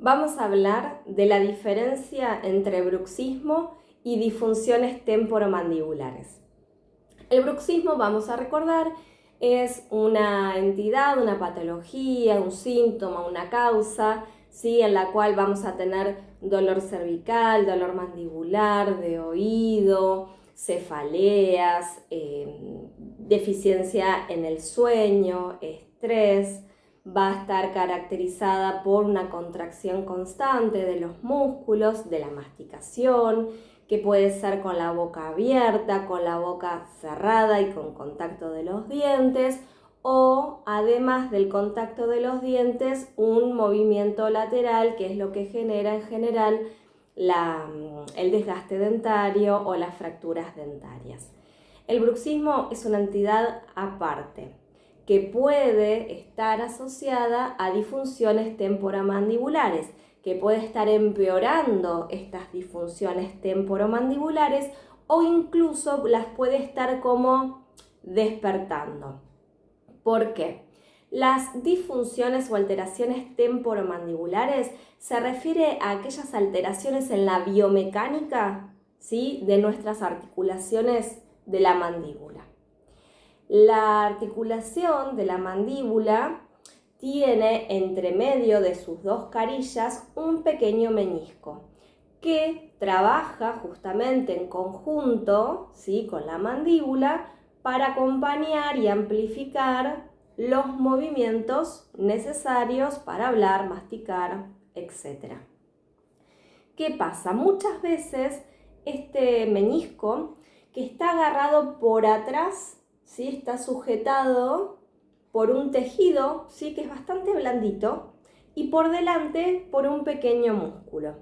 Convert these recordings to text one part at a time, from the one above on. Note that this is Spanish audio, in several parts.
vamos a hablar de la diferencia entre bruxismo y disfunciones temporomandibulares. El bruxismo, vamos a recordar, es una entidad, una patología, un síntoma, una causa, ¿sí? En la cual vamos a tener dolor cervical, dolor mandibular, de oído, cefaleas, deficiencia en el sueño, estrés. Va a estar caracterizada por una contracción constante de los músculos, de la masticación, que puede ser con la boca abierta, con la boca cerrada y con contacto de los dientes, o además del contacto de los dientes, un movimiento lateral, que es lo que genera en general el desgaste dentario o las fracturas dentarias. El bruxismo es una entidad aparte, que puede estar asociada a disfunciones temporomandibulares, que puede estar empeorando estas disfunciones temporomandibulares o incluso las puede estar como despertando. ¿Por qué? Las disfunciones o alteraciones temporomandibulares se refiere a aquellas alteraciones en la biomecánica, ¿sí?, de nuestras articulaciones de la mandíbula. La articulación de la mandíbula tiene entre medio de sus dos carillas un pequeño meñisco que trabaja justamente en conjunto, ¿sí?, con la mandíbula para acompañar y amplificar los movimientos necesarios para hablar, masticar, etc. ¿Qué pasa? Muchas veces este meñisco, que está agarrado por atrás, ¿sí?, está sujetado por un tejido, ¿sí?, que es bastante blandito, y por delante por un pequeño músculo.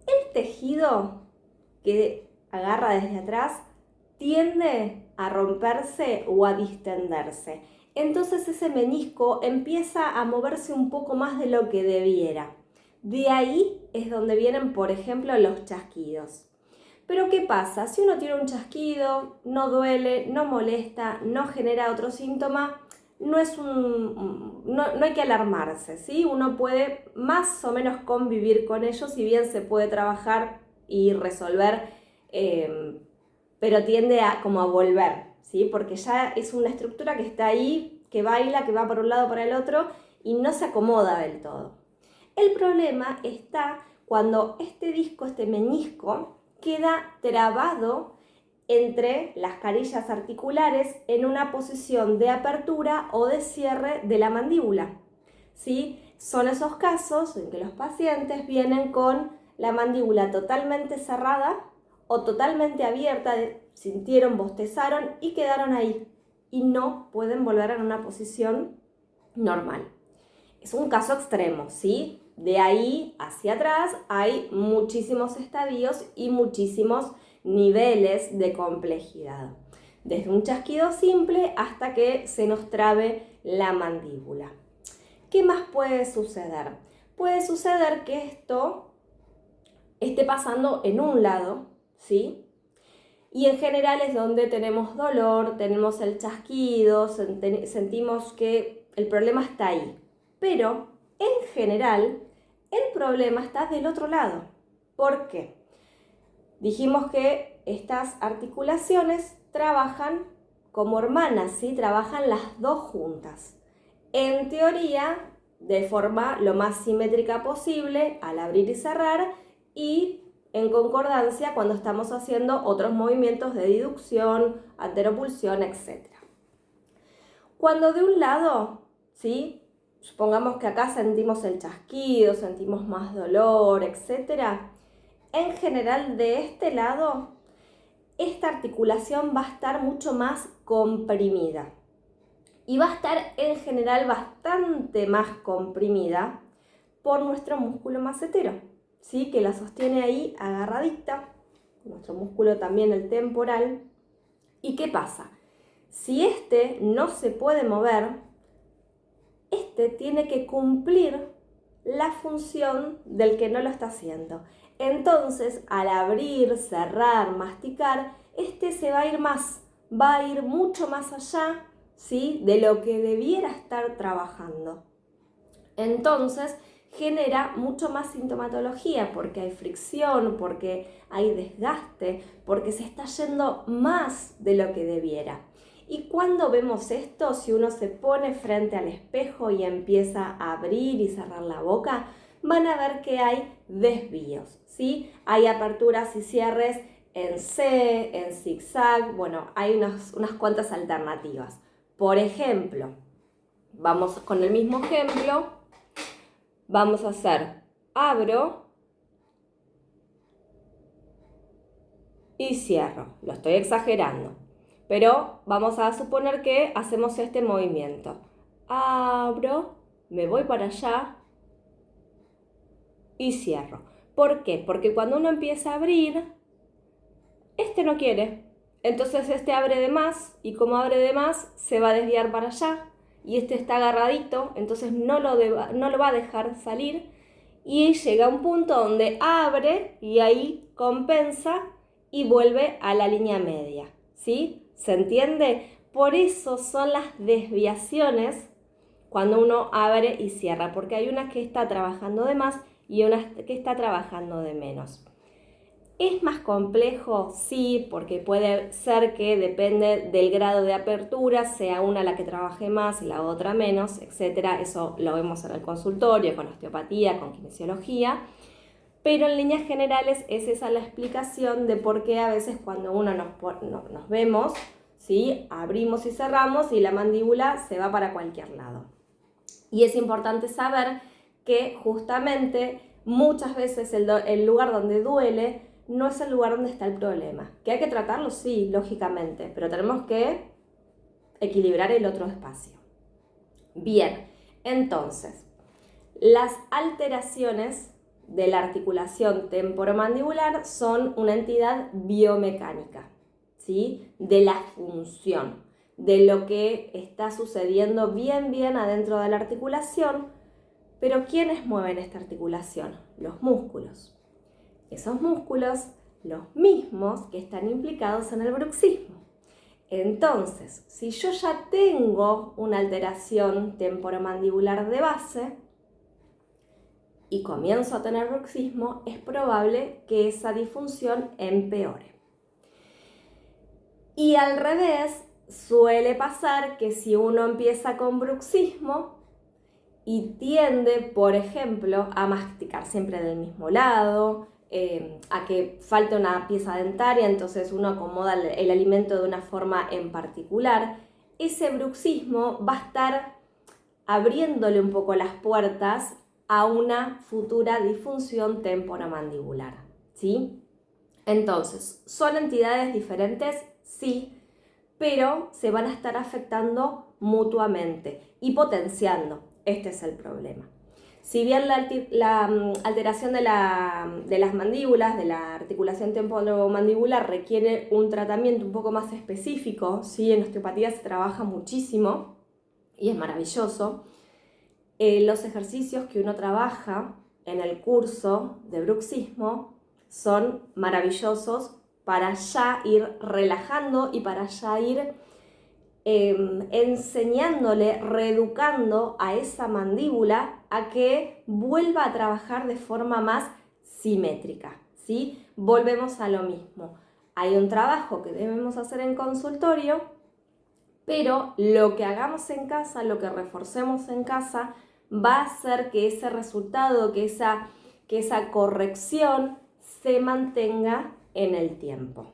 El tejido que agarra desde atrás tiende a romperse o a distenderse. Entonces ese meñisco empieza a moverse un poco más de lo que debiera. De ahí es donde vienen, por ejemplo, los chasquidos. Pero ¿qué pasa? Si uno tiene un chasquido, no duele, no molesta, no genera otro síntoma, no hay que alarmarse, ¿sí? Uno puede más o menos convivir con ellos, si bien se puede trabajar y resolver, pero tiende a volver, ¿sí? Porque ya es una estructura que está ahí, que baila, que va por un lado, para el otro, y no se acomoda del todo. El problema está cuando este disco, este meñisco, queda trabado entre las carillas articulares en una posición de apertura o de cierre de la mandíbula, ¿sí? Son esos casos en que los pacientes vienen con la mandíbula totalmente cerrada o totalmente abierta, sintieron, bostezaron y quedaron ahí y no pueden volver a una posición normal. Es un caso extremo, ¿sí? De ahí hacia atrás hay muchísimos estadios y muchísimos niveles de complejidad. Desde un chasquido simple hasta que se nos trabe la mandíbula. ¿Qué más puede suceder? Puede suceder que esto esté pasando en un lado, ¿sí? Y en general es donde tenemos dolor, tenemos el chasquido, sentimos que el problema está ahí. Pero en general el problema está del otro lado. ¿Por qué? Dijimos que estas articulaciones trabajan como hermanas, ¿sí? Trabajan las dos juntas. En teoría, de forma lo más simétrica posible al abrir y cerrar, y en concordancia cuando estamos haciendo otros movimientos de diducción, anteropulsión, etc. Cuando de un lado, ¿sí?, supongamos que acá sentimos el chasquido, sentimos más dolor, etc. En general, de este lado, esta articulación va a estar mucho más comprimida. Y va a estar en general bastante más comprimida por nuestro músculo macetero, ¿sí?, que la sostiene ahí agarradita, nuestro músculo también el temporal. ¿Y qué pasa? Si este no se puede mover, este tiene que cumplir la función del que no lo está haciendo. Entonces, al abrir, cerrar, masticar, este se va a ir más, va a ir mucho más allá, ¿sí?, de lo que debiera estar trabajando. Entonces, genera mucho más sintomatología porque hay fricción, porque hay desgaste, porque se está yendo más de lo que debiera. Y cuando vemos esto, si uno se pone frente al espejo y empieza a abrir y cerrar la boca, van a ver que hay desvíos, ¿sí? Hay aperturas y cierres en C, en zigzag, bueno, hay unas cuantas alternativas. Por ejemplo, vamos con el mismo ejemplo, vamos a hacer abro y cierro. Lo estoy exagerando, pero vamos a suponer que hacemos este movimiento. Abro, me voy para allá y cierro. ¿Por qué? Porque cuando uno empieza a abrir, este no quiere. Entonces este abre de más y como abre de más se va a desviar para allá y este está agarradito, entonces no lo va a dejar salir y llega a un punto donde abre y ahí compensa y vuelve a la línea media, ¿sí? ¿Se entiende? Por eso son las desviaciones cuando uno abre y cierra, porque hay una que está trabajando de más y una que está trabajando de menos. ¿Es más complejo? Sí, porque puede ser que depende del grado de apertura, sea una la que trabaje más y la otra menos, etc. Eso lo vemos en el consultorio, con osteopatía, con kinesiología. Pero en líneas generales es esa la explicación de por qué a veces cuando uno nos vemos, ¿sí? Abrimos y cerramos y la mandíbula se va para cualquier lado. Y es importante saber que justamente muchas veces el lugar donde duele no es el lugar donde está el problema. ¿Que hay que tratarlo? Sí, lógicamente, pero tenemos que equilibrar el otro espacio. Bien, entonces, las alteraciones de la articulación temporomandibular son una entidad biomecánica, ¿sí? De la función, de lo que está sucediendo bien adentro de la articulación. Pero ¿quiénes mueven esta articulación? Los músculos. Esos músculos, los mismos que están implicados en el bruxismo. Entonces, si yo ya tengo una alteración temporomandibular de base y comienzo a tener bruxismo, es probable que esa disfunción empeore. Y al revés, suele pasar que si uno empieza con bruxismo y tiende, por ejemplo, a masticar siempre del mismo lado, a que falte una pieza dentaria, entonces uno acomoda el alimento de una forma en particular, ese bruxismo va a estar abriéndole un poco las puertas a una futura disfunción temporomandibular, ¿sí? Entonces, ¿son entidades diferentes? Sí, pero se van a estar afectando mutuamente y potenciando. Este es el problema. Si bien la alteración de las mandíbulas, de la articulación temporomandibular, requiere un tratamiento un poco más específico, ¿sí? En osteopatía se trabaja muchísimo y es maravilloso. Los ejercicios que uno trabaja en el curso de bruxismo son maravillosos para ya ir relajando y para ya ir enseñándole, reeducando a esa mandíbula a que vuelva a trabajar de forma más simétrica, ¿sí? Volvemos a lo mismo. Hay un trabajo que debemos hacer en consultorio, pero lo que hagamos en casa, lo que reforcemos en casa, va a hacer que ese resultado, que esa corrección se mantenga en el tiempo.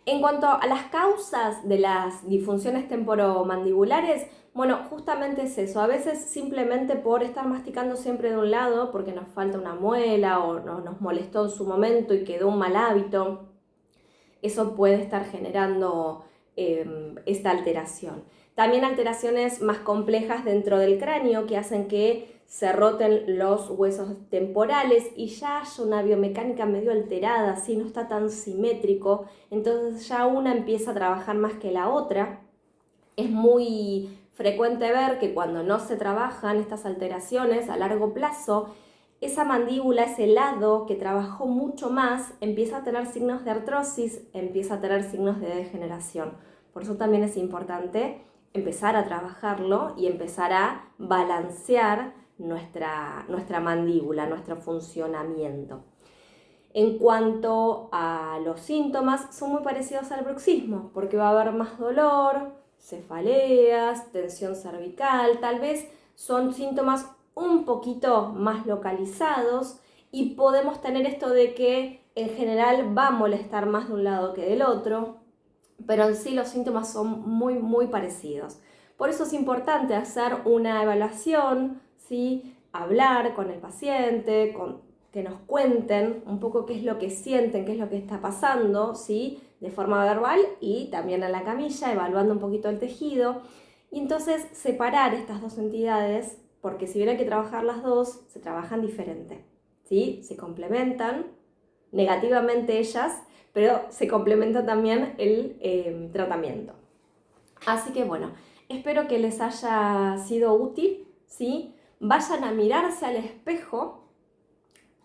En cuanto a las causas de las disfunciones temporomandibulares, bueno, justamente es eso. A veces simplemente por estar masticando siempre de un lado, porque nos falta una muela o nos molestó en su momento y quedó un mal hábito, eso puede estar generando esta alteración. También alteraciones más complejas dentro del cráneo que hacen que se roten los huesos temporales y ya haya una biomecánica medio alterada, así no está tan simétrico, entonces ya una empieza a trabajar más que la otra. Es muy frecuente ver que cuando no se trabajan estas alteraciones a largo plazo, esa mandíbula, ese lado que trabajó mucho más, empieza a tener signos de artrosis, empieza a tener signos de degeneración. Por eso también es importante empezar a trabajarlo y empezar a balancear nuestra mandíbula, nuestro funcionamiento. En cuanto a los síntomas, son muy parecidos al bruxismo, porque va a haber más dolor, cefaleas, tensión cervical, tal vez son síntomas un poquito más localizados y podemos tener esto de que en general va a molestar más de un lado que del otro, pero en sí los síntomas son muy parecidos. Por eso es importante hacer una evaluación, ¿sí? Hablar con el paciente, que nos cuenten un poco qué es lo que sienten, qué es lo que está pasando, ¿sí? De forma verbal y también en la camilla, evaluando un poquito el tejido. Y entonces separar estas dos entidades, porque si bien hay que trabajar las dos, se trabajan diferente, ¿sí? Se complementan negativamente ellas, pero se complementa también el tratamiento. Así que bueno, espero que les haya sido útil, ¿sí? Vayan a mirarse al espejo,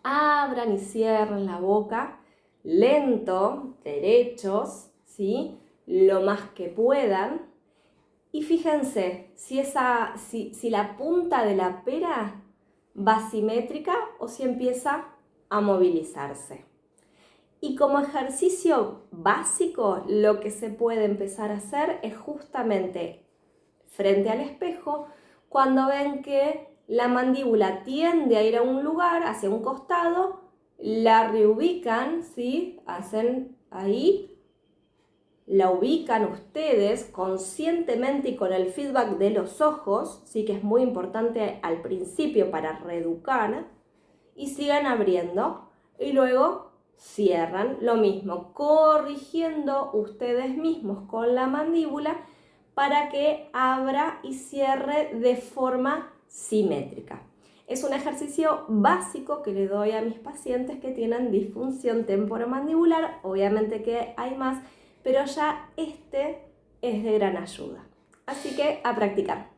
abran y cierren la boca, lento, derechos, ¿sí? Lo más que puedan. Y fíjense si la punta de la pera va simétrica o si empieza a movilizarse. Y como ejercicio básico, lo que se puede empezar a hacer es justamente frente al espejo, cuando ven que la mandíbula tiende a ir a un lugar, hacia un costado, la reubican, ¿sí? Hacen ahí, la ubican ustedes conscientemente y con el feedback de los ojos, ¿sí? Que es muy importante al principio para reeducar, y sigan abriendo y luego cierran lo mismo, corrigiendo ustedes mismos con la mandíbula para que abra y cierre de forma simétrica. Es un ejercicio básico que le doy a mis pacientes que tienen disfunción temporomandibular. Obviamente que hay más, pero ya este es de gran ayuda. Así que a practicar.